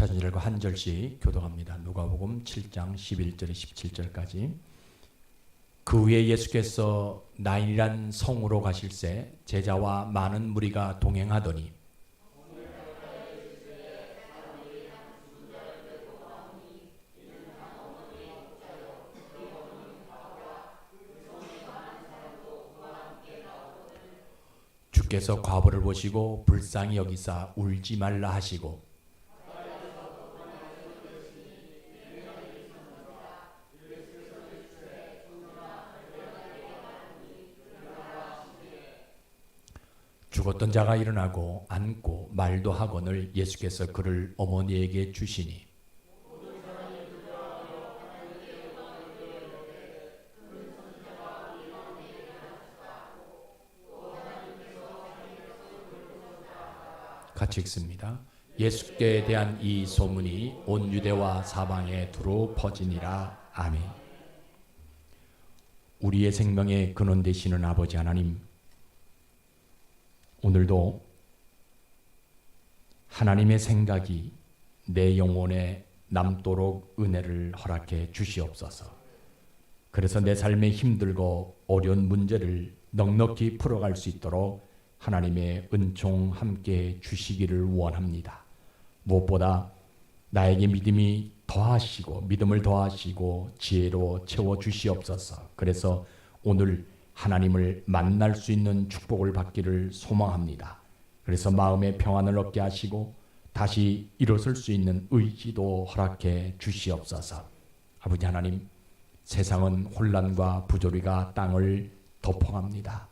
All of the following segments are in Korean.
자손들과 한 절씩 교독합니다. 누가복음 7장 11절에 17절까지. 그 후에 예수께서 나인이란 성으로 가실새 제자와 많은 무리가 동행하더니 주께서 과부를 보시고 불쌍히 여기사 울지 말라 하시고 죽었던 자가 일어나고 앉고 말도 하거늘 예수께서 그를 어머니에게 주시니 같이 읽습니다. 예수께 대한 이 소문이 온 유대와 사방에 두루 퍼지니라. 아멘. 우리의 생명의 근원 되시는 아버지 하나님, 오늘도 하나님의 생각이 내 영혼에 남도록 은혜를 허락해 주시옵소서. 그래서 내 삶에 힘들고 어려운 문제를 넉넉히 풀어갈 수 있도록 하나님의 은총 함께 주시기를 원합니다. 무엇보다 나에게 믿음을 더하시고 지혜로 채워 주시옵소서. 그래서 오늘 하나님을 만날 수 있는 축복을 받기를 소망합니다. 그래서 마음의 평안을 얻게 하시고 다시 일어설 수 있는 의지도 허락해 주시옵소서. 아버지 하나님, 세상은 혼란과 부조리가 땅을 덮어갑니다.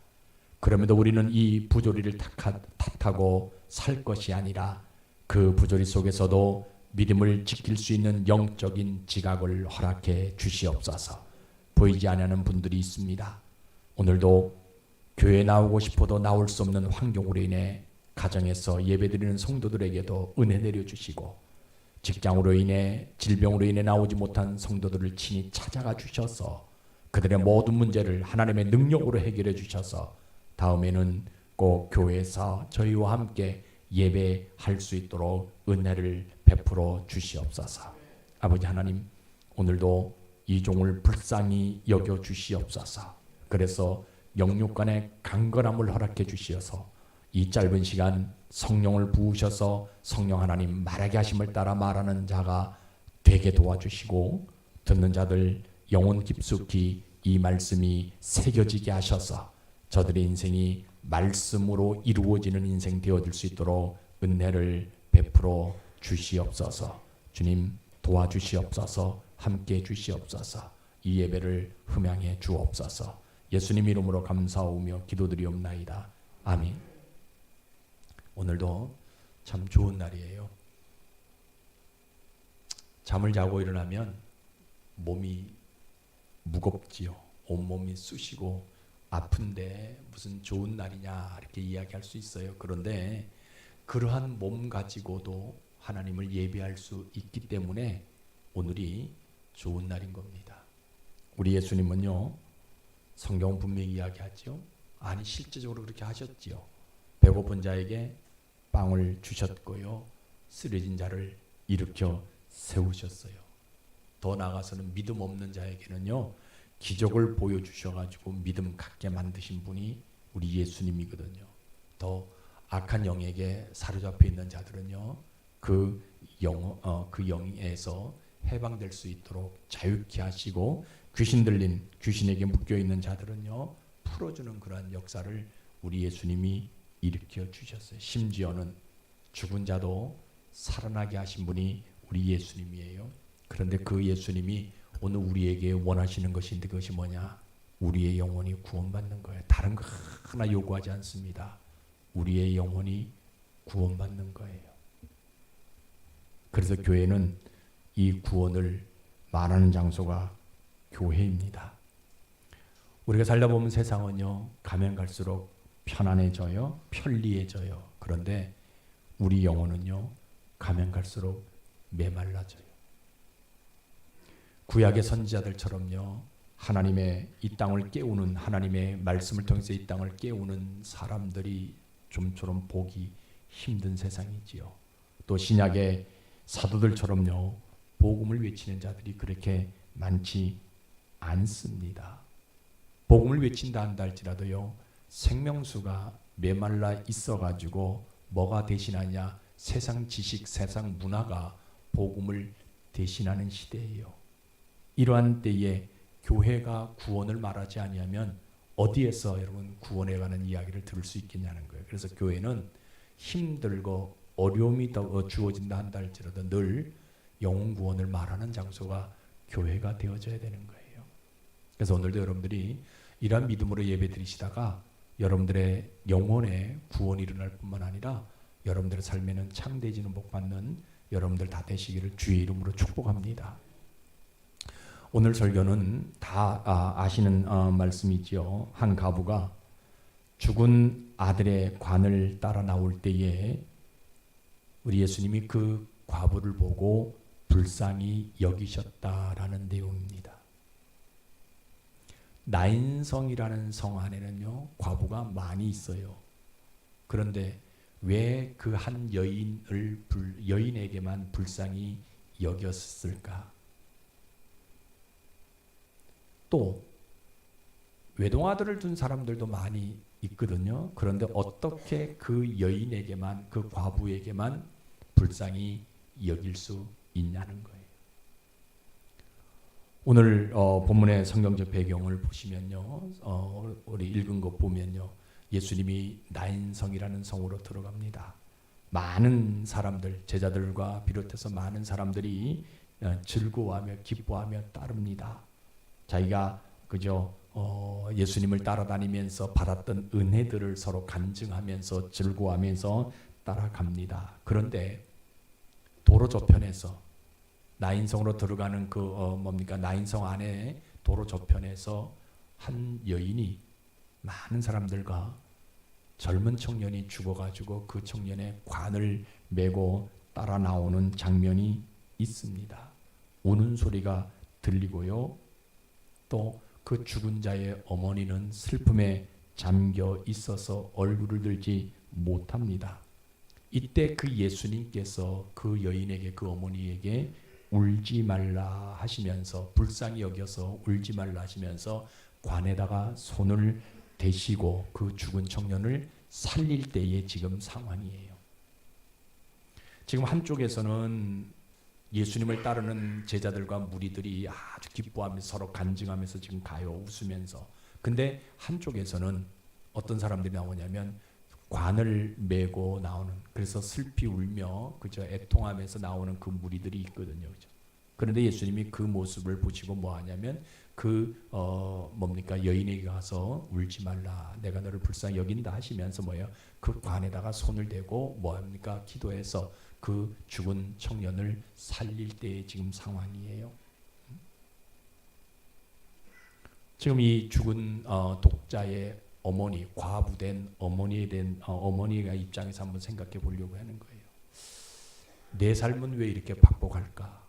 그럼에도 우리는 이 부조리를 탓하고 살 것이 아니라 그 부조리 속에서도 믿음을 지킬 수 있는 영적인 지각을 허락해 주시옵소서. 보이지 않는 분들이 있습니다. 오늘도 교회에 나오고 싶어도 나올 수 없는 환경으로 인해 가정에서 예배드리는 성도들에게도 은혜 내려주시고 직장으로 인해 질병으로 인해 나오지 못한 성도들을 친히 찾아가 주셔서 그들의 모든 문제를 하나님의 능력으로 해결해 주셔서 다음에는 꼭 교회에서 저희와 함께 예배할 수 있도록 은혜를 베풀어 주시옵소서. 아버지 하나님, 오늘도 이 종을 불쌍히 여겨 주시옵소서. 그래서 영육간의 강건함을 허락해 주시어서 이 짧은 시간 성령을 부으셔서 성령 하나님 말하게 하심을 따라 말하는 자가 되게 도와주시고 듣는 자들 영혼 깊숙이 이 말씀이 새겨지게 하셔서 저들의 인생이 말씀으로 이루어지는 인생 되어질 수 있도록 은혜를 베풀어 주시옵소서. 주님 도와주시옵소서. 함께해 주시옵소서. 이 예배를 흠양해 주옵소서. 예수님 이름으로 감사하며 기도드리옵나이다. 아멘. 오늘도 참 좋은 날이에요. 잠을 자고 일어나면 몸이 무겁지요. 온몸이 쑤시고 아픈데 무슨 좋은 날이냐 이렇게 이야기할 수 있어요. 그런데 그러한 몸 가지고도 하나님을 예배할 수 있기 때문에 오늘이 좋은 날인 겁니다. 우리 예수님은요, 성경은 분명히 이야기하죠. 아니 실제적으로 그렇게 하셨지요. 배고픈 자에게 빵을 주셨고요, 쓰러진 자를 일으켜 세우셨어요. 더 나아가서는 믿음 없는 자에게는요, 기적을 보여주셔가지고 믿음 갖게 만드신 분이 우리 예수님이거든요. 더 악한 영에게 사로잡혀 있는 자들은요, 그 영에서 해방될 수 있도록 자유케 하시고 귀신 들린 귀신에게 묶여 있는 자들은요, 풀어주는 그러한 역사를 우리 예수님이 일으켜 주셨어요. 심지어는 죽은 자도 살아나게 하신 분이 우리 예수님이에요. 그런데 그 예수님이 오늘 우리에게 원하시는 것인데 그것이 뭐냐? 우리의 영혼이 구원받는 거예요. 다른 거 하나 요구하지 않습니다. 우리의 영혼이 구원받는 거예요. 그래서 교회는 이 구원을 말하는 장소가 교회입니다. 우리가 살다 보면 세상은요, 가면 갈수록 편안해져요, 편리해져요. 그런데 우리 영혼은요, 가면 갈수록 메말라져요. 구약의 선지자들처럼요, 하나님의 이 땅을 깨우는, 하나님의 말씀을 통해서 이 땅을 깨우는 사람들이 좀처럼 보기 힘든 세상이지요. 또 신약의 사도들처럼요 복음을 외치는 자들이 그렇게 많지 않습니다. 복음을 외친다 한다 할지라도요 생명수가 메말라 있어가지고 뭐가 대신하냐? 세상 지식, 세상 문화가 복음을 대신하는 시대예요. 이러한 때에 교회가 구원을 말하지 아니하면 어디에서 여러분 구원에 관한 이야기를 들을 수 있겠냐는 거예요. 그래서 교회는 힘들고 어려움이 더 주어진다 한다 할지라도 늘 영혼 구원을 말하는 장소가 교회가 되어져야 되는 거예요. 그래서 오늘도 여러분들이 이러한 믿음으로 예배 드리시다가 여러분들의 영혼의 구원이 일어날 뿐만 아니라 여러분들의 삶에는 창대해지는 복 받는 여러분들 다 되시기를 주의 이름으로 축복합니다. 오늘 설교는 다 아시는 말씀이지요. 한 과부가 죽은 아들의 관을 따라 나올 때에 우리 예수님이 그 과부를 보고 불쌍히 여기셨다라는 내용입니다. 나인성이라는 성 안에는요 과부가 많이 있어요. 그런데 왜 그 한 여인에게만 불쌍히 여겼을까? 또 외동아들을 둔 사람들도 많이 있거든요. 그런데 어떻게 그 여인에게만, 그 과부에게만 불쌍히 여길 수 있냐는 거예요. 오늘 본문의 성경적 배경을 보시면요, 우리 읽은 것 보면요, 예수님이 나인성이라는 성으로 들어갑니다. 많은 사람들, 제자들과 비롯해서 많은 사람들이 즐거워하며 기뻐하며 따릅니다. 자기가 그저 예수님을 따라다니면서 받았던 은혜들을 서로 간증하면서 즐거워하면서 따라갑니다. 그런데 도로 저편에서 나인성으로 들어가는 나인성 안에 도로 저편에서 한 여인이 많은 사람들과 젊은 청년이 죽어가지고 그 청년의 관을 메고 따라 나오는 장면이 있습니다. 우는 소리가 들리고요. 또 그 죽은 자의 어머니는 슬픔에 잠겨 있어서 얼굴을 들지 못합니다. 이때 그 예수님께서 그 여인에게, 그 어머니에게 울지 말라 하시면서, 불쌍히 여겨서 울지 말라 하시면서 관에다가 손을 대시고 그 죽은 청년을 살릴 때의 지금 상황이에요. 지금 한쪽에서는 예수님을 따르는 제자들과 무리들이 아주 기뻐하면서 서로 간증하면서 지금 가요, 웃으면서. 근데 한쪽에서는 어떤 사람들이 나오냐면 관을 메고 나오는, 그래서 슬피 울며 그저 애통하면서 나오는 그 무리들이 있거든요. 그죠? 그런데 예수님이 그 모습을 보시고 뭐 하냐면 여인에게 가서 울지 말라, 내가 너를 불쌍히 여긴다 하시면서 그 관에다가 손을 대고 기도해서 그 죽은 청년을 살릴 때의 지금 상황이에요. 지금 이 죽은 독자의 어머니, 과부된 어머니가 입장에서 한번 생각해 보려고 하는 거예요. 내 삶은 왜 이렇게 박복할까?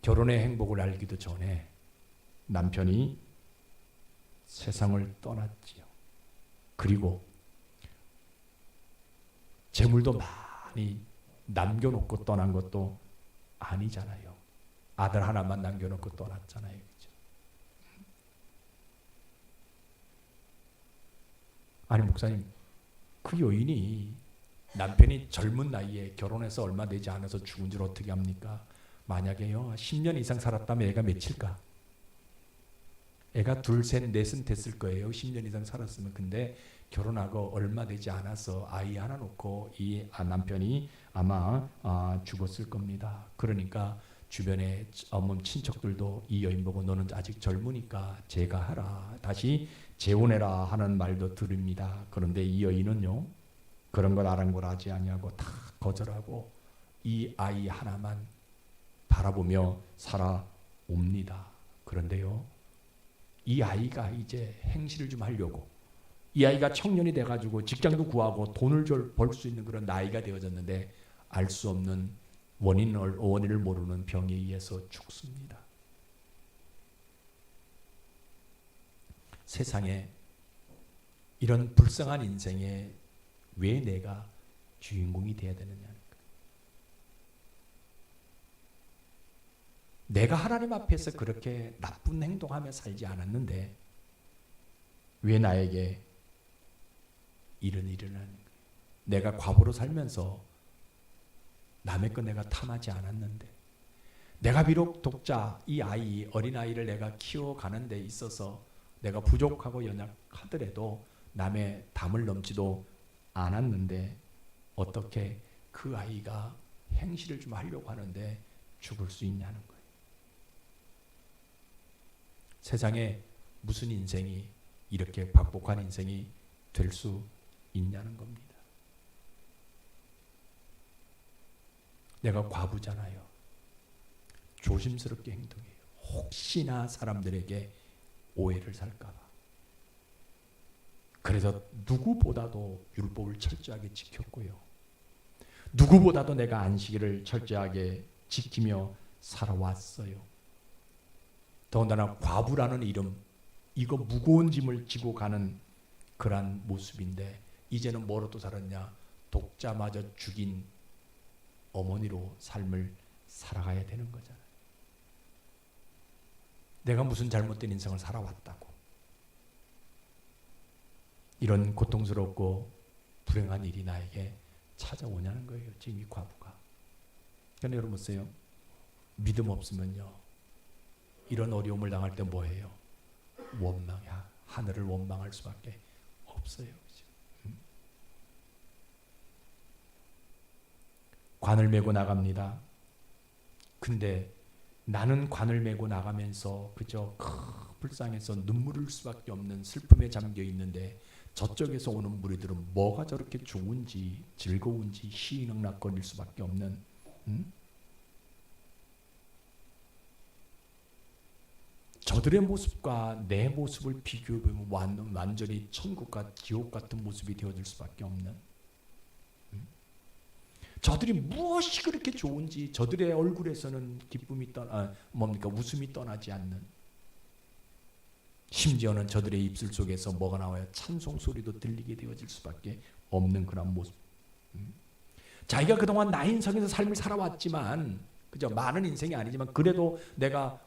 결혼의 행복을 알기도 전에 남편이 세상을 떠났지요. 그리고 재물도 많이 남겨놓고 떠난 것도 아니잖아요. 아들 하나만 남겨놓고 떠났잖아요. 그렇죠? 아니 목사님, 그 여인이 남편이 젊은 나이에 결혼해서 얼마 되지 않아서 죽은 줄 어떻게 합니까? 만약에요 10년 이상 살았다면 애가 몇일까? 애가 둘, 셋, 넷은 됐을 거예요. 10년 이상 살았으면. 근데 결혼하고 얼마 되지 않아서 아이 하나 놓고 이 남편이 아마 죽었을 겁니다. 그러니까 주변에 친척들도 이 여인 보고 너는 아직 젊으니까 재가하라, 다시 재혼해라 하는 말도 들읍니다. 그런데 이 여인은요 그런 걸 아랑곳하지 아니하고 다 거절하고 이 아이 하나만 바라보며 살아옵니다. 그런데요 이 아이가 이제 행실을 좀 하려고, 이 아이가 청년이 돼가지고 직장도 구하고 돈을 벌 수 있는 그런 나이가 되어졌는데 알 수 없는 원인을 모르는 병에 의해서 죽습니다. 세상에 이런 불쌍한 인생에 왜 내가 주인공이 되어야 되느냐는 거예요. 내가 하나님 앞에서 그렇게 나쁜 행동하며 살지 않았는데 왜 나에게 이런 일을 하는 거예요? 내가 과부로 살면서 남의 거 내가 탐하지 않았는데, 내가 비록 독자, 이 아이, 어린아이를 내가 키워가는 데 있어서 내가 부족하고 연약하더라도 남의 담을 넘지도 않았는데 어떻게 그 아이가 행실을 좀 하려고 하는데 죽을 수 있냐는 거예요. 세상에 무슨 인생이 이렇게 박복한 인생이 될 수 있냐는 겁니다. 내가 과부잖아요. 조심스럽게 행동해요. 혹시나 사람들에게 오해를 살까 봐. 그래서 누구보다도 율법을 철저하게 지켰고요. 누구보다도 내가 안식일을 철저하게 지키며 살아왔어요. 더군다나 과부라는 이름, 이거 무거운 짐을 지고 가는 그러한 모습인데 이제는 뭐로 또 살았냐? 독자마저 죽인 어머니로 삶을 살아가야 되는 거잖아요. 내가 무슨 잘못된 인생을 살아왔다고. 이런 고통스럽고 불행한 일이 나에게 찾아오냐는 거예요. 지금 이 과부가. 그런데 여러분 보세요. 믿음 없으면요. 이런 어려움을 당할 때 뭐예요? 원망이야. 하늘을 원망할 수밖에 없어요. 관을 메고 나갑니다. 근데 나는 관을 메고 나가면서 그저 불쌍해서 눈물을 수밖에 없는 슬픔에 잠겨 있는데 저쪽에서 오는 무리들은 뭐가 저렇게 좋은지 즐거운지 희희낙낙거릴 수밖에 없는 저들의 모습과 내 모습을 비교해보면 완전히 천국과 지옥 같은 모습이 되어질 수밖에 없는 저들이 무엇이 그렇게 좋은지 저들의 얼굴에서는 기쁨이 웃음이 떠나지 않는, 심지어는 저들의 입술 속에서 뭐가 나와요? 찬송 소리도 들리게 되어질 수밖에 없는 그런 모습. 자기가 그동안 나인성에서 삶을 살아왔지만, 그죠? 많은 인생이 아니지만 그래도 내가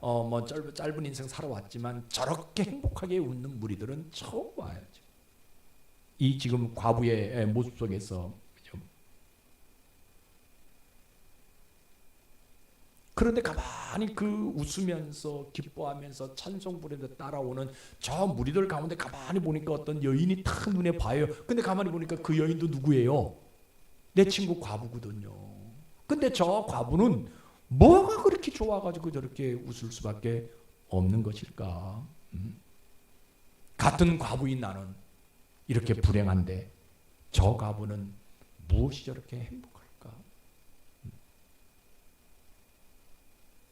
짧은 인생 살아왔지만 저렇게 행복하게 웃는 무리들은 처음 와야죠. 이 지금 과부의 모습 속에서. 그런데 가만히 그 웃으면서 기뻐하면서 찬송 부르면서 따라오는 저 무리들 가운데 가만히 보니까 어떤 여인이 탁 눈에 봐요. 근데 가만히 보니까 그 여인도 누구예요? 내 친구 과부거든요. 근데 저 과부는 뭐가 그렇게 좋아가지고 저렇게 웃을 수밖에 없는 것일까? 같은 과부인 나는 이렇게 불행한데 저 과부는 무엇이 저렇게 행복할까?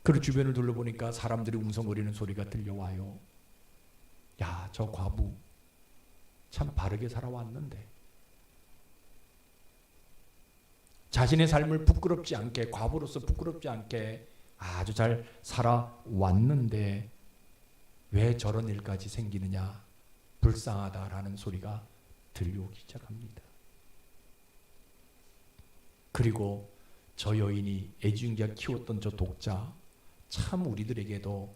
그리고 주변을 둘러보니까 사람들이 웅성거리는 소리가 들려와요. 야, 저 과부 참 바르게 살아왔는데, 자신의 삶을 부끄럽지 않게, 과부로서 부끄럽지 않게 아주 잘 살아왔는데 왜 저런 일까지 생기느냐, 불쌍하다라는 소리가 들려오기 시작합니다. 그리고 저 여인이 애지중지하게 키웠던 저 독자, 참 우리들에게도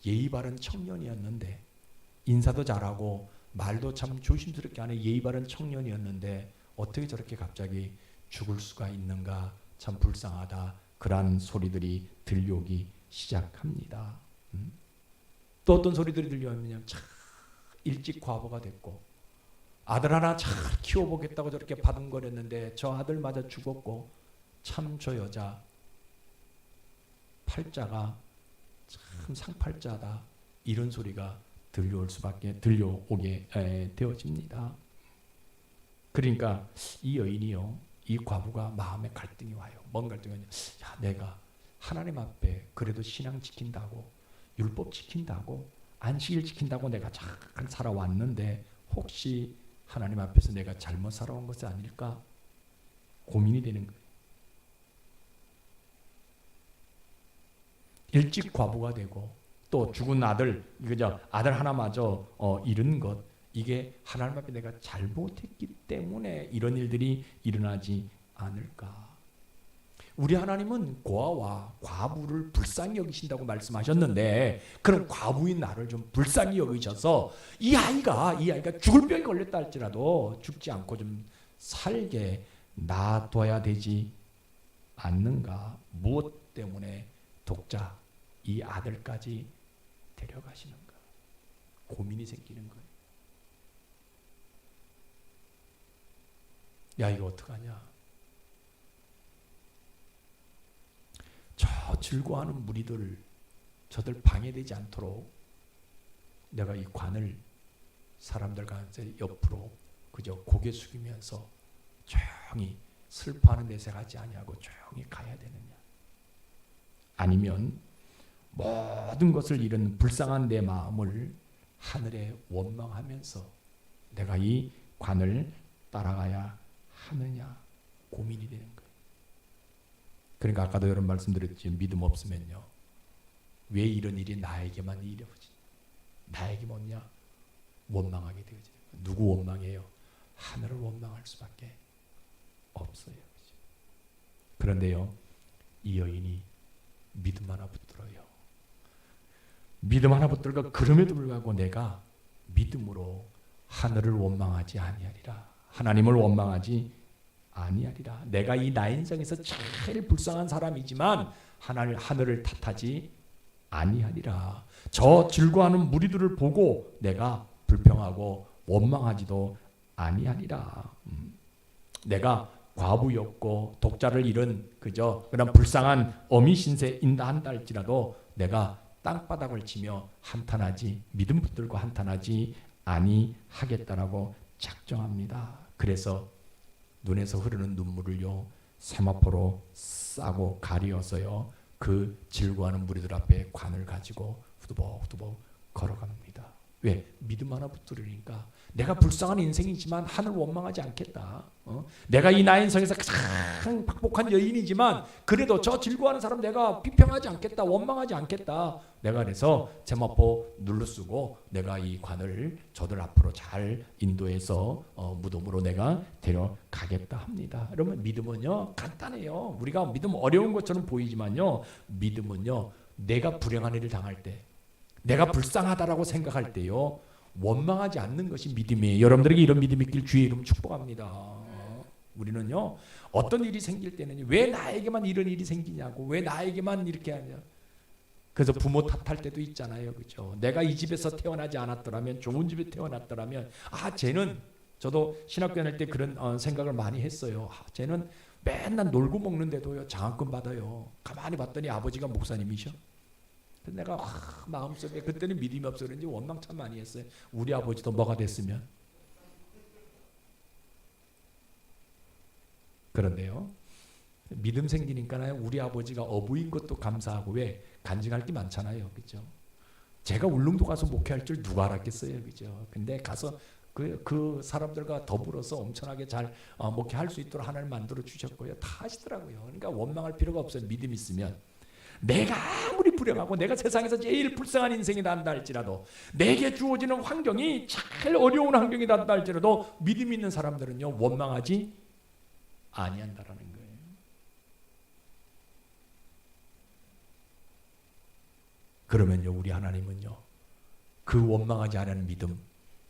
예의 바른 청년이었는데, 인사도 잘하고 말도 참 조심스럽게 하는 예의 바른 청년이었는데 어떻게 저렇게 갑자기 죽을 수가 있는가, 참 불쌍하다, 그런 소리들이 들려오기 시작합니다. 또 어떤 소리들이 들려오면 참 일찍 과부가 됐고 아들 하나 잘 키워보겠다고 저렇게 바둥거렸는데 저 아들마저 죽었고 참 저 여자 팔자가 참 상팔자다, 이런 소리가 들려오게 되어집니다. 그러니까 이 여인이요, 이 과부가 마음에 갈등이 와요. 뭔 갈등이 와요? 야, 내가 하나님 앞에 그래도 신앙 지킨다고, 율법 지킨다고, 안식일 지킨다고 내가 잘 살아왔는데 혹시 하나님 앞에서 내가 잘못 살아온 것이 아닐까 고민이 되는 거예요. 일찍 과부가 되고 또 죽은 아들, 아들 하나마저 잃은 것, 이게 하나님 앞에 내가 잘못했기 때문에 이런 일들이 일어나지 않을까? 우리 하나님은 고아와 과부를 불쌍히 여기신다고 말씀하셨는데, 그럼 과부인 나를 좀 불쌍히 여기셔서 이 아이가 죽을 병에 걸렸다 할지라도 죽지 않고 좀 살게 놔둬야 되지 않는가? 무엇 때문에 독자 이 아들까지 데려가시는가? 고민이 생기는 거예요. 야, 이거 어떡하냐? 저 즐거워하는 무리들, 저들 방해되지 않도록 내가 이 관을 사람들 가운데 옆으로 그저 고개 숙이면서 조용히 슬퍼하는 데서 가지 아니하고 조용히 가야 되느냐? 아니면 모든 것을 잃은 불쌍한 내 마음을 하늘에 원망하면서 내가 이 관을 따라가야 하느냐 고민이 되는 거예요. 그러니까 아까도 여러 말씀드렸지, 믿음 없으면요, 왜 이런 일이 나에게만 일어오지? 나에게 뭐냐? 원망하게 되지. 누구 원망해요? 하늘을 원망할 수밖에 없어요. 그런데요, 이 여인이 믿음 하나 붙들어요. 믿음 하나 붙들고, 그럼에도 불구하고 내가 믿음으로 하늘을 원망하지 아니하리라. 하나님을 원망하지 아니하리라. 내가 이 나 인생에서 제일 불쌍한 사람이지만 하늘을 탓하지 아니하리라. 저 즐거워하는 무리들을 보고 내가 불평하고 원망하지도 아니하리라. 내가 과부였고 독자를 잃은 그저 그런 불쌍한 어미 신세인다 한다 할지라도 내가 땅바닥을 치며 한탄하지, 믿음 붙들고 한탄하지 아니하겠다라고 작정합니다. 그래서 눈에서 흐르는 눈물을요 세마포로 싸고 가리어서요 그 즐거워하는 무리들 앞에 관을 가지고 후두벅후두벅 걸어갑니다. 왜? 믿음 하나 붙들으니까 내가 불쌍한 인생이지만 하늘 원망하지 않겠다. 내가 이 나의 인생에서 가장 박복한 여인이지만 그래도 저 즐거워하는 사람 내가 비평하지 않겠다, 원망하지 않겠다. 내가 그래서 제마포 눌러쓰고 내가 이 관을 저들 앞으로 잘 인도해서 무덤으로 내가 데려가겠다 합니다. 여러분, 믿음은요 간단해요. 우리가 믿음 어려운 것처럼 보이지만요, 믿음은요 내가 불행한 일을 당할 때, 내가 불쌍하다라고 생각할 때요 원망하지 않는 것이 믿음이에요. 여러분들에게 이런 믿음이 있길 주의 이름 축복합니다. 우리는요 어떤 일이 생길 때는 왜 나에게만 이런 일이 생기냐고, 왜 나에게만 이렇게 하냐. 그래서 부모 탓할 때도 있잖아요, 그렇죠? 내가 이 집에서 태어나지 않았더라면, 좋은 집에 태어났더라면, 쟤는, 저도 신학교 다닐 때 그런 생각을 많이 했어요. 쟤는 맨날 놀고 먹는데도요 장학금 받아요. 가만히 봤더니 아버지가 목사님이셔. 내가 마음속에 그때는 믿음이 없어 그런지 원망 참 많이 했어요. 우리 아버지도 뭐가 됐으면. 그런데요 믿음 생기니까 우리 아버지가 어부인 것도 감사하고, 왜? 간증할 게 많잖아요, 그렇죠? 제가 울릉도 가서 목회할 줄 누가 알았겠어요, 그렇죠? 근데 가서 그 사람들과 더불어서 엄청나게 잘 목회할 수 있도록 하나님 만들어 주셨고요, 다 하시더라고요. 그러니까 원망할 필요가 없어요. 믿음 있으면. 내가 아무리 불행하고 내가 세상에서 제일 불쌍한 인생이다 한다 할지라도, 내게 주어지는 환경이 제일 어려운 환경이다 한다 할지라도 믿음 있는 사람들은요 원망하지 아니한다라는 거예요. 그러면요 우리 하나님은요 그 원망하지 않은 믿음,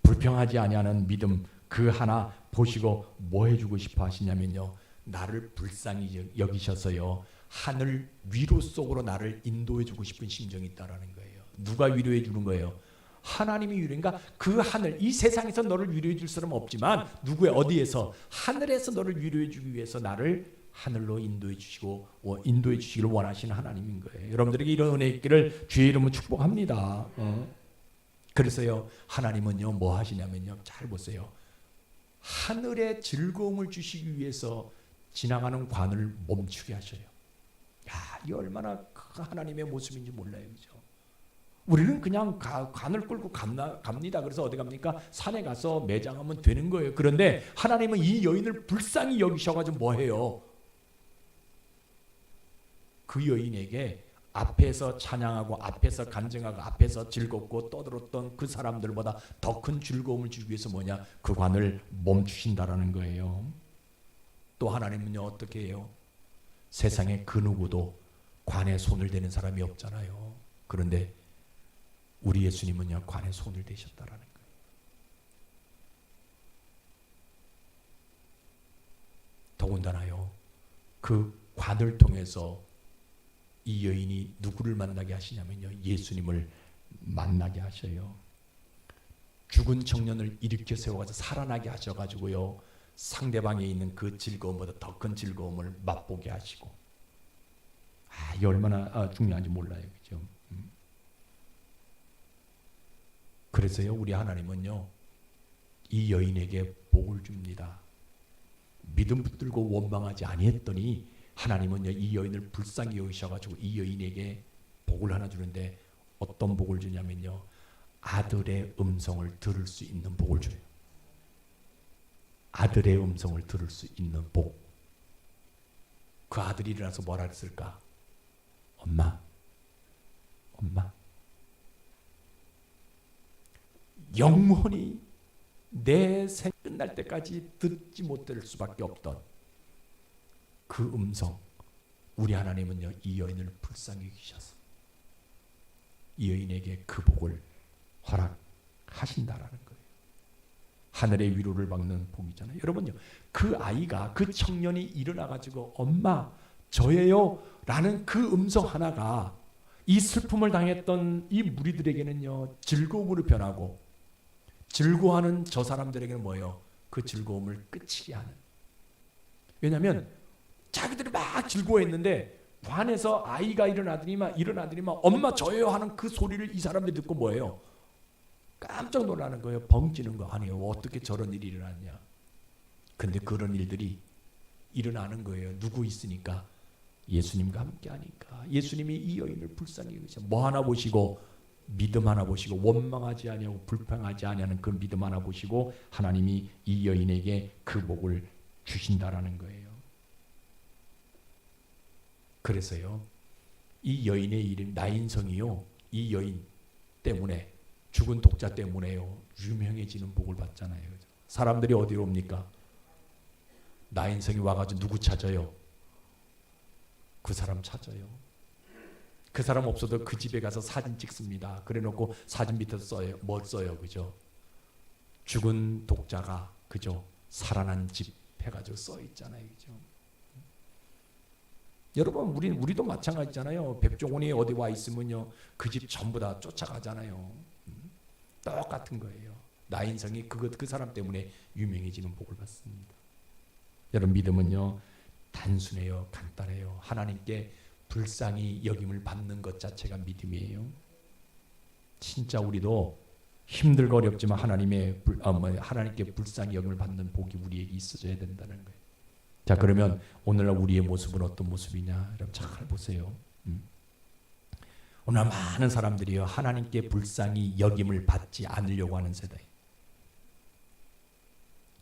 불평하지 아니하는 믿음 그 하나 보시고 뭐 해주고 싶어 하시냐면요, 나를 불쌍히 여기셔서요 하늘 위로 속으로 나를 인도해주고 싶은 심정이 있다라는 거예요. 누가 위로해주는 거예요? 하나님이 위로해. 그러니까 그 하늘, 이 세상에서 너를 위로해줄 사람은 없지만 누구의 어디에서? 하늘에서 너를 위로해주기 위해서 나를 하늘로 인도해 주시고 인도해 주시기를 원하시는 하나님인 거예요. 여러분들에게 이런 은혜 있기를 주의 이름으로 축복합니다. 그래서요 하나님은요 뭐 하시냐면요, 잘 보세요. 하늘의 즐거움을 주시기 위해서 지나가는 관을 멈추게 하셔요. 야, 이 얼마나 하나님의 모습인지 몰라요, 그죠? 우리는 그냥 관을 끌고 갑니다. 그래서 어디 갑니까? 산에 가서 매장하면 되는 거예요. 그런데 하나님은 이 여인을 불쌍히 여기셔가지고 뭐 해요? 그 여인에게 앞에서 찬양하고 앞에서 간증하고 앞에서 즐겁고 떠들었던 그 사람들보다 더 큰 즐거움을 주기 위해서 뭐냐? 그 관을 멈추신다라는 거예요. 또 하나님은요 어떻게 해요? 세상에 그 누구도 관에 손을 대는 사람이 없잖아요. 그런데 우리 예수님은요 관에 손을 대셨다라는 거예요. 더군다나요 그 관을 통해서 이 여인이 누구를 만나게 하시냐면요 예수님을 만나게 하셔요. 죽은 청년을 일으켜 세워가지고 살아나게 하셔가지고요 상대방에 있는 그 즐거움보다 더 큰 즐거움을 맛보게 하시고, 이게 얼마나 중요한지 몰라요, 그죠? 그래서요 우리 하나님은요 이 여인에게 복을 줍니다. 믿음 붙들고 원망하지 아니했더니 하나님은요 이 여인을 불쌍히 여기셔가지고 이 여인에게 복을 하나 주는데, 어떤 복을 주냐면요 아들의 음성을 들을 수 있는 복을 줘요. 아들의 음성을 들을 수 있는 복. 그 아들이 일어나서 뭐라 했을까? 엄마, 엄마. 영원히 내 생 끝날 때까지 듣지 못할 수밖에 없던 그 음성. 우리 하나님은요 이 여인을 불쌍히 여기셔서 이 여인에게 그 복을 허락하신다라는 거예요. 하늘의 위로를 막는 복이잖아요. 여러분요 그 아이가, 그 청년이 일어나가지고 엄마 저예요 라는 그 음성 하나가 이 슬픔을 당했던 이 무리들에게는요 즐거움으로 변하고, 즐거워하는 저 사람들에게는 뭐예요? 그 즐거움을 끝이게 하는. 왜냐하면 자기들이 막 즐거워했는데 관에서 아이가 일어나더니만 엄마 저예요 하는 그 소리를 이 사람들이 듣고 뭐예요? 깜짝 놀라는 거예요. 벙찌는 거 아니에요. 어떻게 저런 일이 일어났냐. 근데 그런 일들이 일어나는 거예요. 누구 있으니까? 예수님과 함께 하니까. 예수님이 이 여인을 불쌍히 여기셔. 뭐 하나 보시고? 믿음 하나 보시고, 원망하지 아니하고 불평하지 아니하는 그 믿음 하나 보시고 하나님이 이 여인에게 그 복을 주신다라는 거예요. 그래서요 이 여인의 이름 나인성이요 이 여인 때문에, 죽은 독자 때문에요 유명해지는 복을 받잖아요. 그죠? 사람들이 어디로 옵니까? 나인성이 와가지고 누구 찾아요? 그 사람 찾아요. 그 사람 없어도 그 집에 가서 사진 찍습니다. 그래놓고 사진 밑에 써요. 뭐 써요? 그죠? 죽은 독자가 그죠? 살아난 집 해가지고 써 있잖아요. 그죠? 여러분 우리도 마찬가지잖아요. 백종원이 어디 와 있으면요 그 집 전부 다 쫓아가잖아요. 똑같은 거예요. 나인성이 그 사람 때문에 유명해지는 복을 받습니다. 여러분 믿음은요 단순해요, 간단해요. 하나님께 불쌍히 여김을 받는 것 자체가 믿음이에요. 진짜 우리도 힘들고 어렵지만 하나님께 불쌍히 여김을 받는 복이 우리에게 있어져야 된다는 거예요. 자 그러면 오늘날 우리의 모습은 어떤 모습이냐? 여러분 잘 보세요. 오늘 많은 사람들이요 하나님께 불쌍히 여김을 받지 않으려고 하는 세대.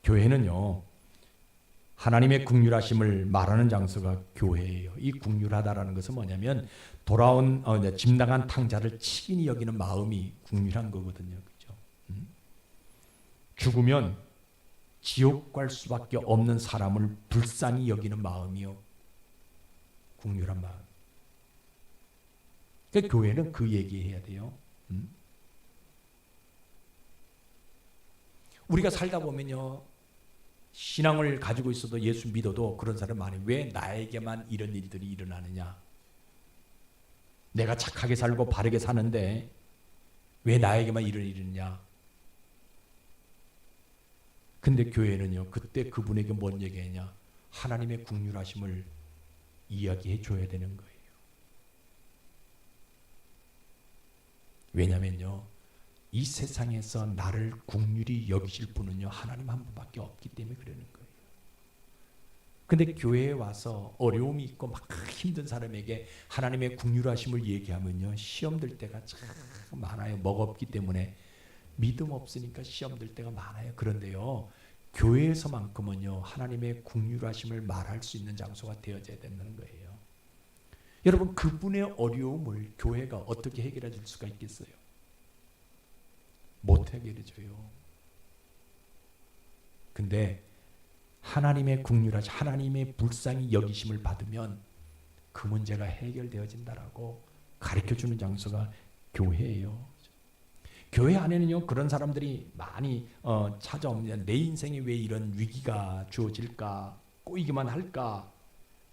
교회는요 하나님의 긍휼하심을 말하는 장소가 교회예요. 이 긍휼하다라는 것은 뭐냐면 돌아온 짐 나간 탕자를 치긴히 여기는 마음이 긍휼한 거거든요. 그죠? 죽으면 지옥 갈 수밖에 없는 사람을 불쌍히 여기는 마음이요 긍휼한 마음. 그러니까 교회는 그 얘기해야 돼요. 우리가 살다 보면요 신앙을 가지고 있어도 예수 믿어도 그런 사람 많이. 왜 나에게만 이런 일들이 일어나느냐? 내가 착하게 살고 바르게 사는데 왜 나에게만 이런 일이 있느냐? 근데 교회는요 그때 그분에게 뭔 얘기했냐? 하나님의 긍휼하심을 이야기해 줘야 되는 거예요. 왜냐면요 이 세상에서 나를 긍휼히 여기실 분은요 하나님 한 분밖에 없기 때문에 그러는 거예요. 근데 교회에 와서 어려움이 있고 막 힘든 사람에게 하나님의 긍휼하심을 얘기하면요 시험 들 때가 참 많아요. 먹었기 때문에 믿음 없으니까 시험 들 때가 많아요. 그런데요 교회에서만큼은요 하나님의 긍휼하심을 말할 수 있는 장소가 되어져야 된다는 거예요. 여러분 그분의 어려움을 교회가 어떻게 해결해 줄 수가 있겠어요? 못 해결해 줘요. 근데 하나님의 긍휼하심, 하나님의 불쌍히 여기심을 받으면 그 문제가 해결되어진다라고 가르쳐주는 장소가 교회예요. 교회 안에는요 그런 사람들이 많이 찾아옵니다. 내 인생에 왜 이런 위기가 주어질까, 꼬이기만 할까.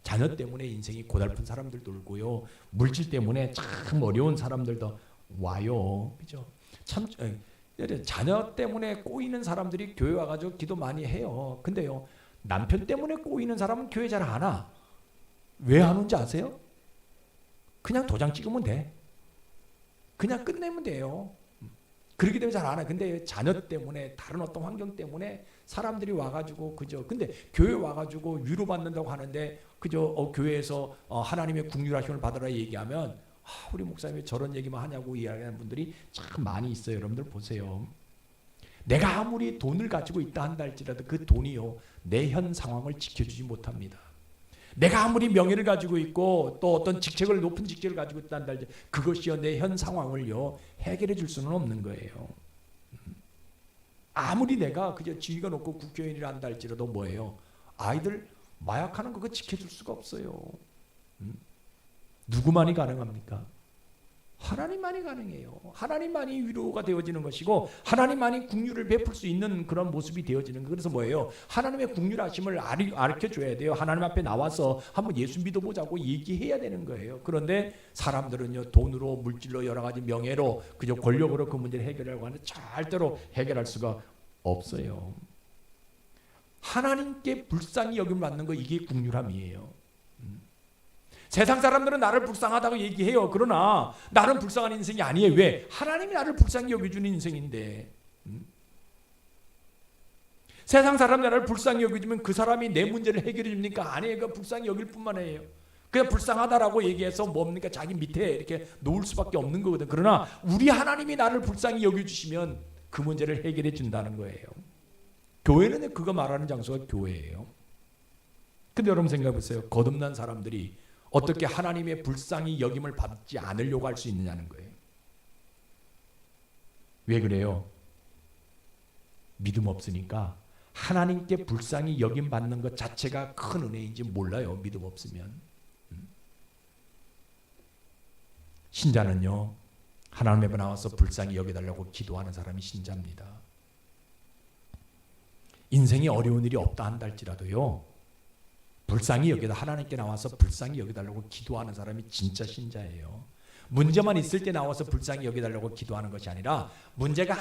자녀 때문에 인생이 고달픈 사람들도 오고요, 물질 때문에 참 어려운 사람들도 와요. 그죠? 참 자녀 때문에 꼬이는 사람들이 교회 와가지고 기도 많이 해요. 근데요 남편 때문에 꼬이는 사람은 교회 잘 안 와. 왜 안 오는지 아세요? 그냥 도장 찍으면 돼. 그냥 끝내면 돼요. 그렇기 때문에 잘 안 와. 근데 자녀 때문에, 다른 어떤 환경 때문에 사람들이 와가지고 그죠. 근데 교회 와가지고 위로받는다고 하는데 그죠. 교회에서 하나님의 긍휼하심을 받으라 얘기하면 우리 목사님이 저런 얘기만 하냐고 이야기하는 분들이 참 많이 있어요. 여러분들 보세요. 내가 아무리 돈을 가지고 있다 한다 할지라도 그 돈이요 내 현 상황을 지켜주지 못합니다. 내가 아무리 명예를 가지고 있고 또 어떤 직책을, 높은 직책을 가지고 있다 한다 할지라도 그것이요 내 현 상황을요 해결해 줄 수는 없는 거예요. 아무리 내가 그저 지위가 높고 국회의원이라 한다 할지라도 뭐예요? 아이들 마약하는 거 그거 지켜줄 수가 없어요. 누구만이 가능합니까? 하나님만이 가능해요. 하나님만이 위로가 되어지는 것이고 하나님만이 긍휼을 베풀 수 있는 그런 모습이 되어지는 거. 그래서 뭐예요? 하나님의 긍휼하심을 가르쳐줘야 돼요. 하나님 앞에 나와서 한번 예수 믿어보자고 얘기해야 되는 거예요. 그런데 사람들은요 돈으로, 물질로, 여러 가지 명예로, 그저 권력으로 그 문제를 해결하려고 하는데 절대로 해결할 수가 없어요. 하나님께 불쌍히 여김을 받는 거, 이게 긍휼함이에요. 세상 사람들은 나를 불쌍하다고 얘기해요. 그러나 나는 불쌍한 인생이 아니에요. 왜? 하나님이 나를 불쌍히 여겨주는 인생인데. 세상 사람 나를 불쌍히 여겨주면 그 사람이 내 문제를 해결해 줍니까? 아니에요. 그 불쌍히 여길 뿐만 아니에요. 그냥 불쌍하다라고 얘기해서 뭡니까? 자기 밑에 이렇게 놓을 수밖에 없는 거거든. 그러나 우리 하나님이 나를 불쌍히 여겨주시면 그 문제를 해결해 준다는 거예요. 교회는 그거 말하는 장소가 교회예요. 근데 여러분 생각해 보세요. 거듭난 사람들이 어떻게 하나님의 불쌍히 여김을 받지 않으려고 할 수 있느냐는 거예요. 왜 그래요? 믿음 없으니까 하나님께 불쌍히 여김 받는 것 자체가 큰 은혜인지 몰라요. 믿음 없으면. 신자는요 하나님 앞에 나와서 불쌍히 여겨달라고 기도하는 사람이 신자입니다. 인생에 어려운 일이 없다 한다 할지라도요 불쌍히 여기다, 하나님께 나와서 불쌍히 여기달라고 기도하는 사람이 진짜 신자예요. 문제만 있을 때 나와서 불쌍히 여기달라고 기도하는 것이 아니라 문제가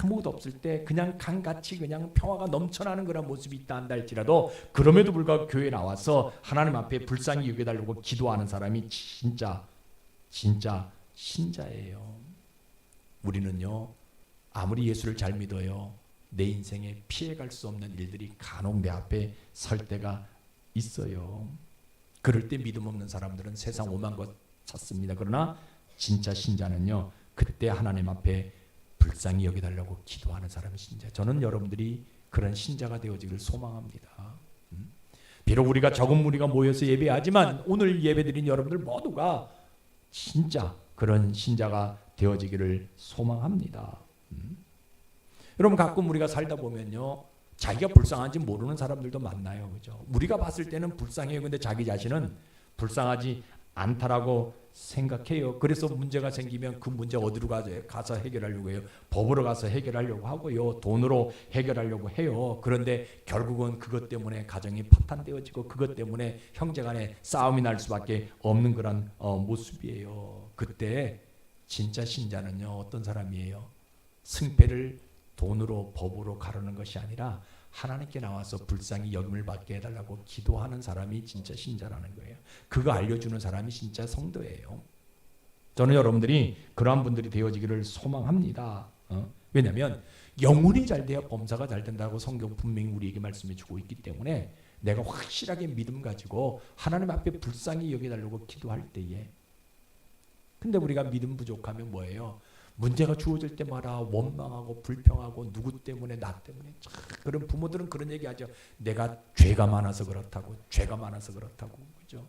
아무것도 없을 때 그냥 강같이 그냥 평화가 넘쳐나는 그런 모습이 있다 한다 할지라도 그럼에도 불구하고 교회에 나와서 하나님 앞에 불쌍히 여기달라고 기도하는 사람이 진짜 신자예요. 우리는요 아무리 예수를 잘 믿어요 내 인생에 피해갈 수 없는 일들이 간혹 내 앞에 설 때가 있어요. 그럴 때 믿음 없는 사람들은 세상 오만 것 찾습니다. 그러나 진짜 신자는요 그때 하나님 앞에 불쌍히 여기달라고 기도하는 사람이 신자. 저는 여러분들이 그런 신자가 되어지기를 소망합니다. 비록 우리가 적은 무리가 모여서 예배하지만 오늘 예배드린 여러분들 모두가 진짜 그런 신자가 되어지기를 소망합니다. 여러분 가끔 우리가 살다 보면요 자기가 불쌍한지 모르는 사람들도 많나요? 그죠? 우리가 봤을 때는 불쌍해요. 근데 자기 자신은 불쌍하지 않다라고 생각해요. 그래서 문제가 생기면 그 문제 어디로 가서 해결하려고 해요? 법으로 가서 해결하려고 하고요. 돈으로 해결하려고 해요. 그런데 결국은 그것 때문에 가정이 파탄되어지고 그것 때문에 형제간에 싸움이 날 수밖에 없는 그런 모습이에요. 그때 진짜 신자는요 어떤 사람이에요? 승패를 돈으로, 법으로 가르는 것이 아니라 하나님께 나와서 불쌍히 여김을 받게 해달라고 기도하는 사람이 진짜 신자라는 거예요. 그거 알려주는 사람이 진짜 성도예요. 저는 여러분들이 그러한 분들이 되어지기를 소망합니다. 왜냐하면 영혼이 잘 돼야 범사가 잘 된다고 성경 분명히 우리에게 말씀해 주고 있기 때문에 내가 확실하게 믿음 가지고 하나님 앞에 불쌍히 여겨달라고 기도할 때에, 근데 우리가 믿음 부족하면 뭐예요? 문제가 주어질 때마다 원망하고 불평하고 누구 때문에 나 때문에. 그런 부모들은 그런 얘기하죠. 내가 죄가 많아서 그렇다고, 죄가 많아서 그렇다고. 그죠?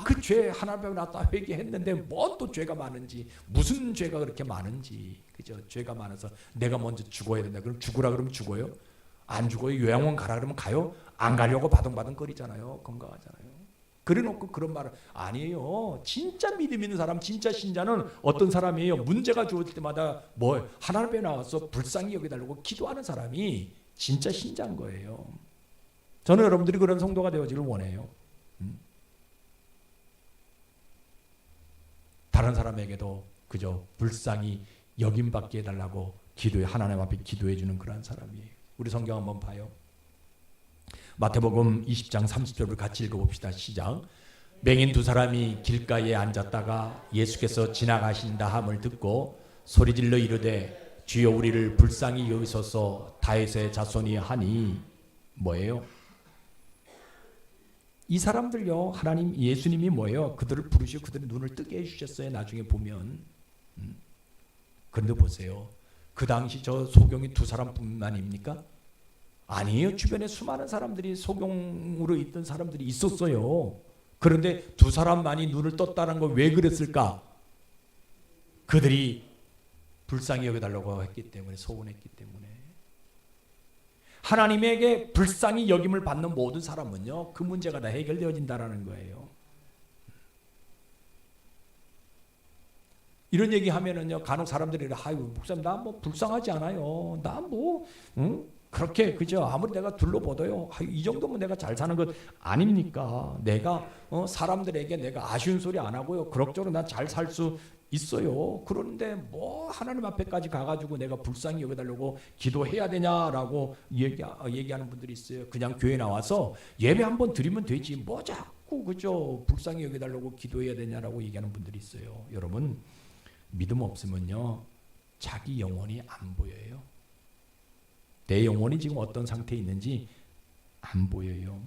그 죄 하나님 앞에 나왔다 회개했는데 뭐 또 죄가 많은지, 무슨 죄가 그렇게 많은지. 그죠? 죄가 많아서 내가 먼저 죽어야 된다. 그럼 죽으라 그러면 죽어요? 안 죽어요? 요양원 가라 그러면 가요? 안 가려고 바둥바둥 거리잖아요. 건강하잖아요. 그래놓고 그런 말을 아니에요. 진짜 믿음 있는 사람, 진짜 신자는 어떤 사람이에요? 문제가 주어질 때마다 뭐 하나님 앞에 나와서 불쌍히 여겨달라고 기도하는 사람이 진짜 신자인 거예요. 저는 여러분들이 그런 성도가 되어지길 원해요. 다른 사람에게도 그저 불쌍히 여김받게 해달라고 기도해 하나님 앞에 기도해 주는 그런 사람이에요. 우리 성경 한번 봐요. 마태복음 20장 30절을 같이 읽어봅시다. 시작. 맹인 두 사람이 길가에 앉았다가 예수께서 지나가신다 함을 듣고 소리질러 이르되 주여 우리를 불쌍히 여기소서 다윗의 자손이 하니 뭐예요? 이 사람들요, 하나님 예수님이 뭐예요? 그들을 부르시고 그들의 눈을 뜨게 해주셨어요. 나중에 보면. 그런데 보세요. 그 당시 저 소경이 두 사람뿐만입니까? 아니에요. 주변에 수많은 사람들이 소경으로 있던 사람들이 있었어요. 그런데 두 사람만이 눈을 떴다는 건 왜 그랬을까? 그들이 불쌍히 여겨달라고 했기 때문에, 소원했기 때문에. 하나님에게 불쌍히 여김을 받는 모든 사람은요, 그 문제가 다 해결되어진다라는 거예요. 이런 얘기 하면은요, 간혹 사람들이 아유, 목사님 나 뭐 불쌍하지 않아요. 나 뭐 그렇게 그죠? 아무리 내가 둘러보도요, 아유, 이 정도면 내가 잘 사는 것 아닙니까? 내가 사람들에게 내가 아쉬운 소리 안 하고요, 그럭저럭 난 잘 살 수 있어요. 그런데 뭐 하나님 앞에까지 가가지고 내가 불쌍히 여겨달라고 기도해야 되냐라고 얘기하는 분들이 있어요. 그냥 교회 나와서 예배 한번 드리면 되지 뭐 자꾸 그죠? 불쌍히 여겨달라고 기도해야 되냐라고 얘기하는 분들이 있어요. 여러분, 믿음 없으면요, 자기 영혼이 안 보여요. 내 영혼이 지금 어떤 상태에 있는지 안 보여요.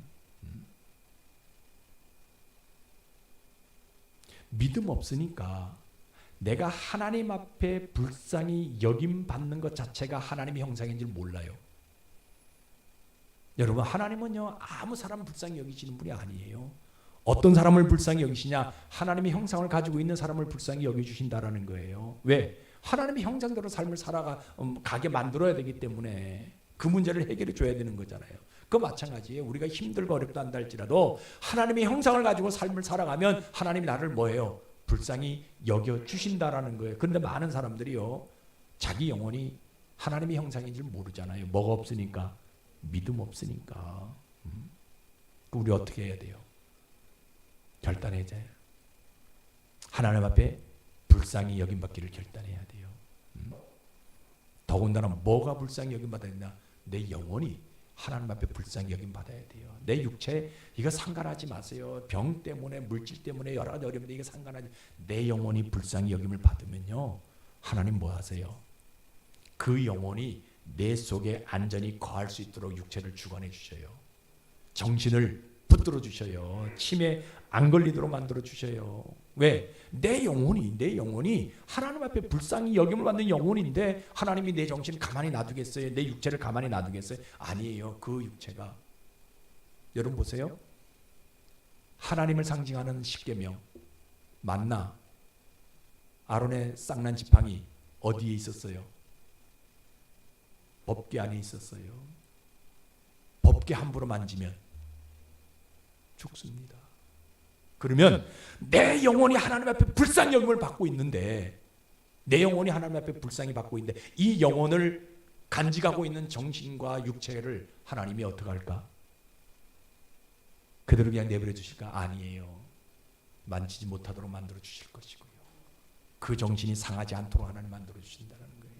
믿음 없으니까 내가 하나님 앞에 불쌍히 여김받는 것 자체가 하나님의 형상인 줄 몰라요. 여러분, 하나님은요, 아무 사람 불쌍히 여기시는 분이 아니에요. 어떤 사람을 불쌍히 여기시냐? 하나님의 형상을 가지고 있는 사람을 불쌍히 여겨주신다라는 거예요. 왜? 하나님의 형상대로 삶을 살아가게 만들어야 되기 때문에 그 문제를 해결해 줘야 되는 거잖아요. 그 마찬가지예요. 우리가 힘들고 어렵다 한다 할지라도 하나님의 형상을 가지고 삶을 살아가면 하나님이 나를 뭐예요? 불쌍히 여겨주신다라는 거예요. 그런데 많은 사람들이요, 자기 영혼이 하나님의 형상인 줄 모르잖아요. 뭐가 없으니까? 믿음 없으니까. 우리 어떻게 해야 돼요? 결단해야 돼요. 하나님 앞에 불쌍히 여김받기를 결단해야 돼요. 더군다나 뭐가 불쌍히 여김받아야 되나? 내 영혼이 하나님 앞에 불쌍히 여김받아야 돼요. 내 육체 이거 상관하지 마세요. 병 때문에 물질 때문에 여러 가지 어려움인데 이거 상관하지. 내 영혼이 불쌍히 여김을 받으면요, 하나님 뭐 하세요? 그 영혼이 내 속에 안전히 거할 수 있도록 육체를 주관해 주셔요. 정신을 붙들어 주셔요. 치매 안 걸리도록 만들어 주셔요. 왜? 내 영혼이 하나님 앞에 불쌍히 여김을 받는 영혼인데 하나님이 내 정신을 가만히 놔두겠어요? 내 육체를 가만히 놔두겠어요? 아니에요. 그 육체가, 여러분 보세요. 하나님을 상징하는 십계명 만나, 아론의 쌍난 지팡이 어디에 있었어요? 법궤 안에 있었어요. 법궤 함부로 만지면 죽습니다. 그러면 내 영혼이 하나님 앞에 불쌍히 여김을 받고 있는데, 내 영혼이 하나님 앞에 불쌍히 받고 있는데 이 영혼을 간직하고 있는 정신과 육체를 하나님이 어떻게 할까? 그대로 그냥 내버려 주실까? 아니에요. 만지지 못하도록 만들어 주실 것이고요. 그 정신이 상하지 않도록 하나님 만들어 주신다는 거예요.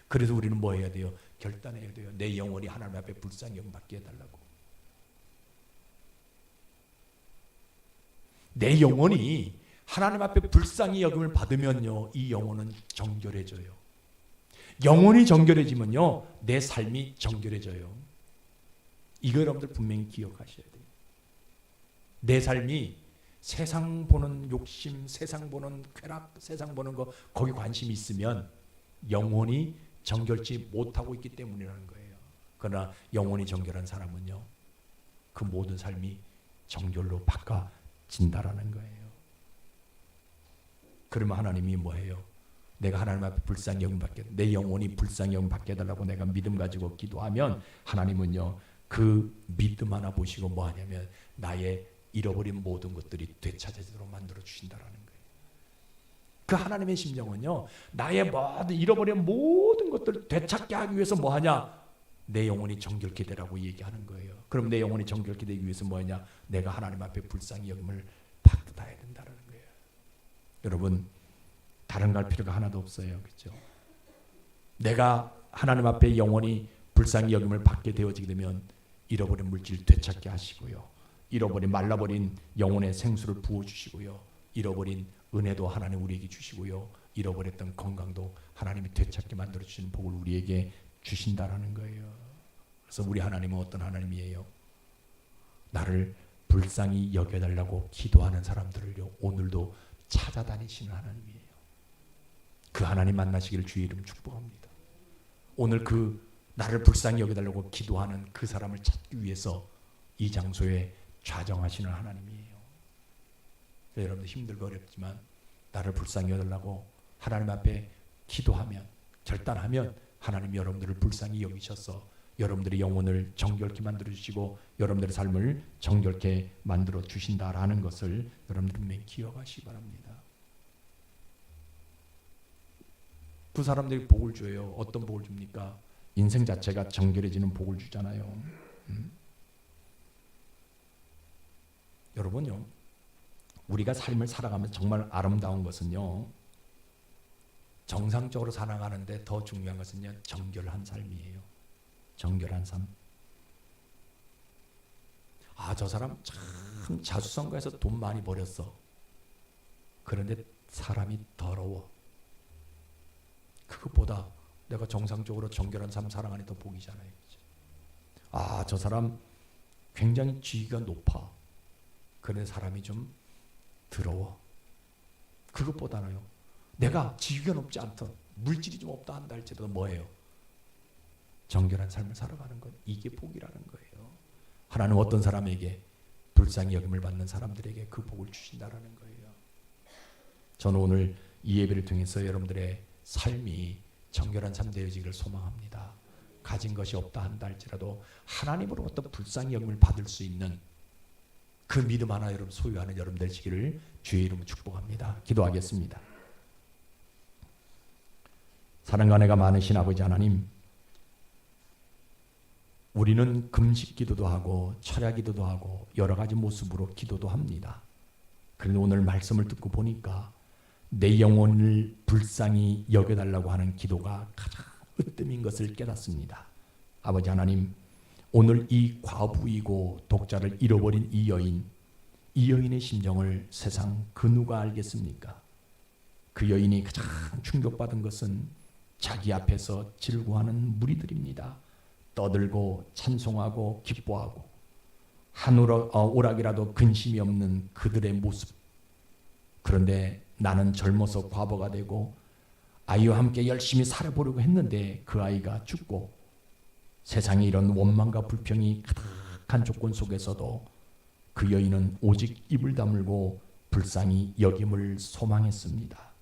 그래서 우리는 뭐 해야 돼요? 결단해야 돼요. 내 영혼이 하나님 앞에 불쌍히 여김받게 해달라고. 내 영혼이 하나님 앞에 불쌍히 여김을 받으면요, 이 영혼은 정결해져요. 영혼이 정결해지면요, 내 삶이 정결해져요. 이거 여러분들 분명히 기억하셔야 돼요. 내 삶이 세상 보는 욕심, 세상 보는 쾌락, 세상 보는 거 거기 관심이 있으면 영혼이 정결치 못하고 있기 때문이라는 거예요. 그러나 영혼이 정결한 사람은요, 그 모든 삶이 정결로 바꿔진다라는 거예요. 그러면 하나님이 뭐예요? 내가 하나님 앞에 불쌍히 여김받게, 내 영혼이 불쌍히 여김받게 해달라고 내가 믿음 가지고 기도하면 하나님은요, 그 믿음 하나 보시고 뭐 하냐면 나의 잃어버린 모든 것들이 되찾아지도록 만들어 주신다라는 거예요. 그 하나님의 심정은요, 나의 모든 잃어버린 모든 것들을 되찾게 하기 위해서 뭐 하냐? 내 영혼이 정결케 되라고 얘기하는 거예요. 그럼 내 영혼이 정결케 되기 위해서 뭐 하냐? 내가 하나님 앞에 불쌍히 여김을 받아야 된다는 거예요. 여러분, 다른 갈 필요가 하나도 없어요. 그렇죠? 내가 하나님 앞에 영원히 불쌍히 여김을 받게 되어지게 되면 잃어버린 물질 되찾게 하시고요. 잃어버린 말라버린 영혼의 생수를 부어주시고요. 잃어버린 은혜도 하나님 우리에게 주시고요. 잃어버렸던 건강도 하나님이 되찾게 만들어주시는 복을 우리에게 주신다라는 거예요. 그래서 우리 하나님은 어떤 하나님이에요? 나를 불쌍히 여겨달라고 기도하는 사람들을요, 오늘도 찾아다니시는 하나님이에요. 그 하나님 만나시기를 주의 이름 축복합니다. 오늘 그 나를 불쌍히 여겨달라고 기도하는 그 사람을 찾기 위해서 이 장소에 좌정하시는 하나님이에요. 여러분들 힘들고 어렵지만 나를 불쌍히 여겨달라고 하나님 앞에 기도하면, 결단하면 하나님이 여러분들을 불쌍히 여기셔서 여러분들의 영혼을 정결케 만들어주시고 여러분들의 삶을 정결케 만들어 주신다라는 것을 여러분들이 분명히 기억하시기 바랍니다. 그 사람들이 복을 줘요. 어떤 복을 줍니까? 인생 자체가 정결해지는 복을 주잖아요. 여러분요, 우리가 삶을 살아가면 정말 아름다운 것은요, 정상적으로 살아가는데 더 중요한 것은요, 정결한 삶이에요. 정결한 삶. 아, 저 사람 참 자수성가해서 돈 많이 벌였어. 그런데 사람이 더러워. 그것보다 내가 정상적으로 정결한 삶 살아가니 더 복이잖아요. 아, 저 사람 굉장히 지위가 높아. 그런데 사람이 좀 더러워. 그것보다는요, 내가 지위가 높지 않던, 물질이 좀 없다 한다 할지라도 뭐예요? 정결한 삶을 살아가는 것, 이게 복이라는 거예요. 하나님 어떤 사람에게 불쌍히 여김을 받는 사람들에게 그 복을 주신다라는 거예요. 저는 오늘 이 예배를 통해서 여러분들의 삶이 정결한 삶 되어지기를 소망합니다. 가진 것이 없다 한다 할지라도 하나님으로부터 불쌍히 여김을 받을 수 있는 그 믿음 하나 여러분 소유하는 여러분 되시기를 주의 이름으로 축복합니다. 기도하겠습니다. 사랑과 은혜가 많으신 아버지 하나님, 우리는 금식 기도도 하고 철야 기도도 하고 여러 가지 모습으로 기도도 합니다. 그런데 오늘 말씀을 듣고 보니까 내 영혼을 불쌍히 여겨달라고 하는 기도가 가장 으뜸인 것을 깨닫습니다. 아버지 하나님, 오늘 이 과부이고 독자를 잃어버린 이 여인의 심정을 세상 그 누가 알겠습니까? 그 여인이 가장 충격받은 것은 자기 앞에서 질구하는 무리들입니다. 떠들고 찬송하고 기뻐하고 한 오락이라도 근심이 없는 그들의 모습. 그런데 나는 젊어서 과부가 되고 아이와 함께 열심히 살아보려고 했는데 그 아이가 죽고 세상에 이런 원망과 불평이 가득한 조건 속에서도 그 여인은 오직 입을 다물고 불쌍히 여김을 소망했습니다.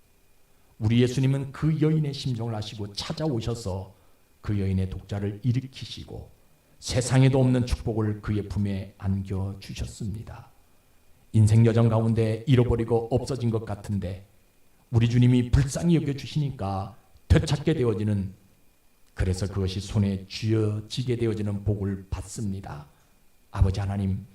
우리 예수님은 그 여인의 심정을 아시고 찾아오셔서 그 여인의 독자를 일으키시고 세상에도 없는 축복을 그의 품에 안겨주셨습니다. 인생 여정 가운데 잃어버리고 없어진 것 같은데 우리 주님이 불쌍히 여겨주시니까 되찾게 되어지는, 그래서 그것이 손에 쥐어지게 되어지는 복을 받습니다. 아버지 하나님,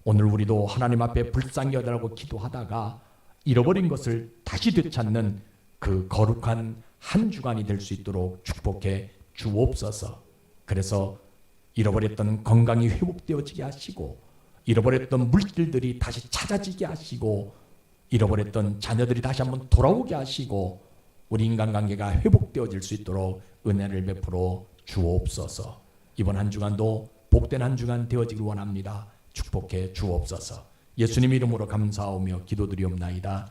오늘 우리도 하나님 앞에 불쌍히 여달라고 기도하다가 잃어버린 것을 다시 되찾는 그 거룩한 한 주간이 될 수 있도록 축복해 주옵소서. 그래서 잃어버렸던 건강이 회복되어지게 하시고 잃어버렸던 물질들이 다시 찾아지게 하시고 잃어버렸던 자녀들이 다시 한번 돌아오게 하시고 우리 인간관계가 회복되어질 수 있도록 은혜를 베풀어 주옵소서. 이번 한 주간도 복된 한 주간 되어지길 원합니다. 축복해 주옵소서. 예수님 이름으로 감사하며 기도드리옵나이다.